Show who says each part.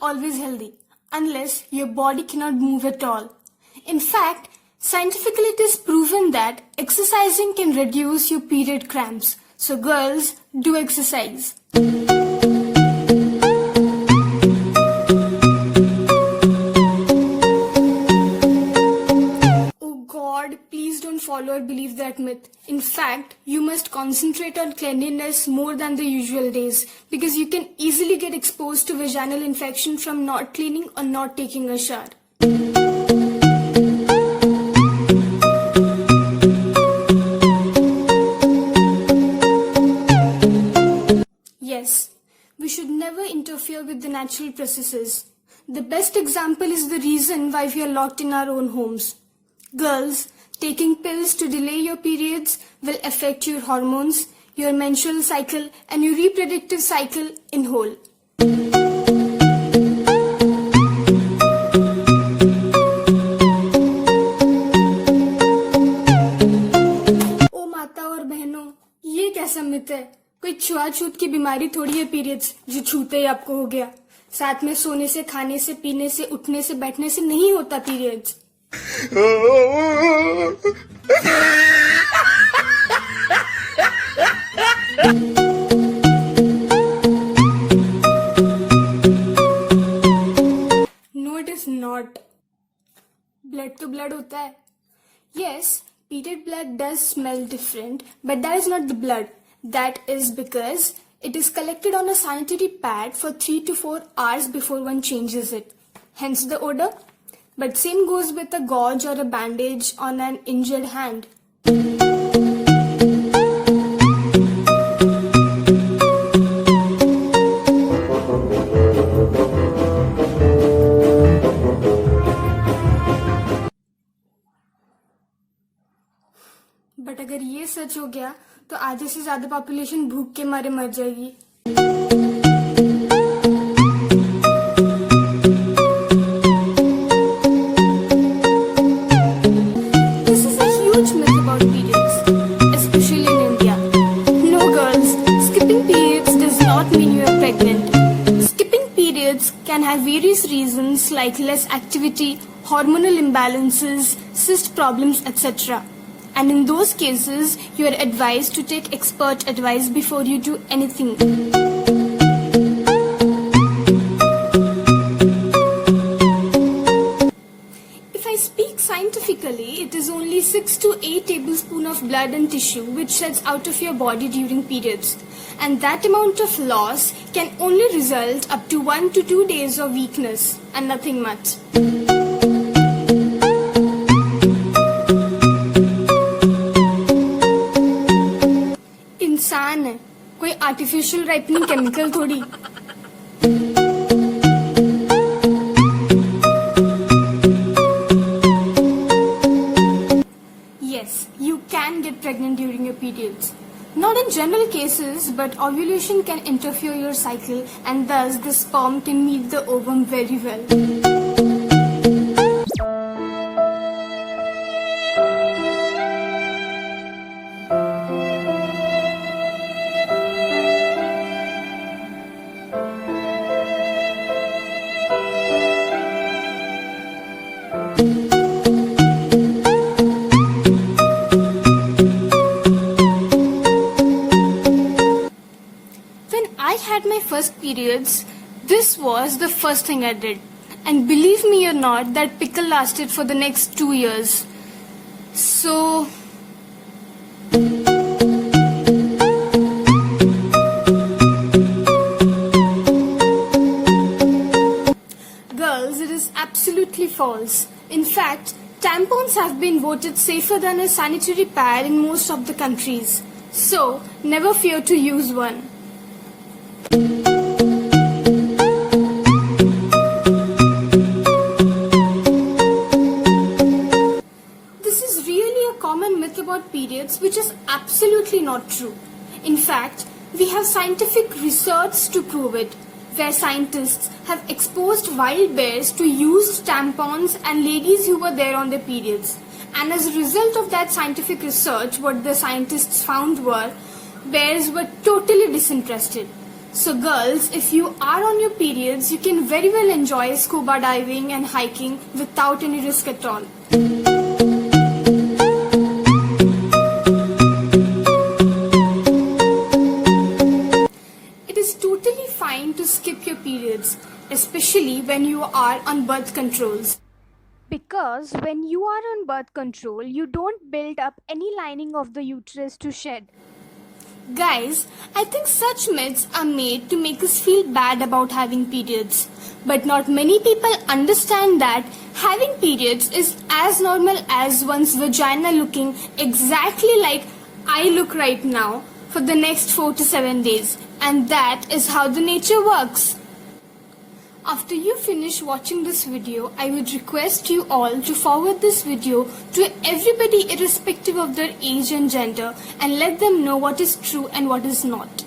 Speaker 1: always healthy unless your body cannot move at all. In fact, scientifically it is proven that exercising can reduce your period cramps. So girls, do exercise. Please don't follow or believe that myth. In fact, you must concentrate on cleanliness more than the usual days because you can easily get exposed to vaginal infection from not cleaning or not taking a shower. Yes, we should never interfere with the natural processes. The best example is the reason why we are locked in our own homes. Girls, taking pills to delay your periods will affect your hormones, your menstrual cycle, and your reproductive cycle in whole. ओ माता और बहनों, ये कैसा myth है? कोई छुआछूत की बीमारी थोड़ी है पीरियड्स जो छूते ही आपको हो गया। साथ में सोने से, खाने से, पीने से, उठने से, बैठने से नहीं होता periods. No, it is not. Blood to blood होता है. Yes, period blood does smell different, but that is not the blood. That is because it is collected on a sanitary pad for 3 to 4 hours before one changes it. Hence the odor. But same goes with a gouge or a bandage on an injured hand. But अगर ये सच हो गया तो आधे से ज्यादा population भूख के मारे मर जाएगी। Can have various reasons like less activity, hormonal imbalances, cyst problems, etc. And in those cases, you are advised to take expert advice before you do anything. If I speak scientifically, it is only 6 to 8 tablespoons of blood and tissue which sheds out of your body during periods. And that amount of loss can only result up to 1 to 2 days of weakness and nothing much. इंसान है, कोई artificial ripening chemical थोड़ी। Yes, you can get pregnant during your periods. Not in general cases, but ovulation can interfere your cycle and thus the sperm can meet the ovum very well. I had my first periods, this was the first thing I did. And believe me or not, that pickle lasted for the next 2 years. So... Girls, it is absolutely false. In fact, tampons have been voted safer than a sanitary pad in most of the countries. So, never fear to use one. This is really a common myth about periods which is absolutely not true. In fact, we have scientific research to prove it, where scientists have exposed wild bears to used tampons and ladies who were there on their periods. And as a result of that scientific research, what the scientists found were bears were totally disinterested. So girls, if you are on your periods, you can very well enjoy scuba diving and hiking without any risk at all. It is totally fine to skip your periods, especially when you are on birth controls.
Speaker 2: Because when you are on birth control, you don't build up any lining of the uterus to shed.
Speaker 1: Guys, I think such myths are made to make us feel bad about having periods. But not many people understand that having periods is as normal as one's vagina looking exactly like I look right now for the next 4 to 7 days. And that is how the nature works. After you finish watching this video, I would request you all to forward this video to everybody irrespective of their age and gender and let them know what is true and what is not.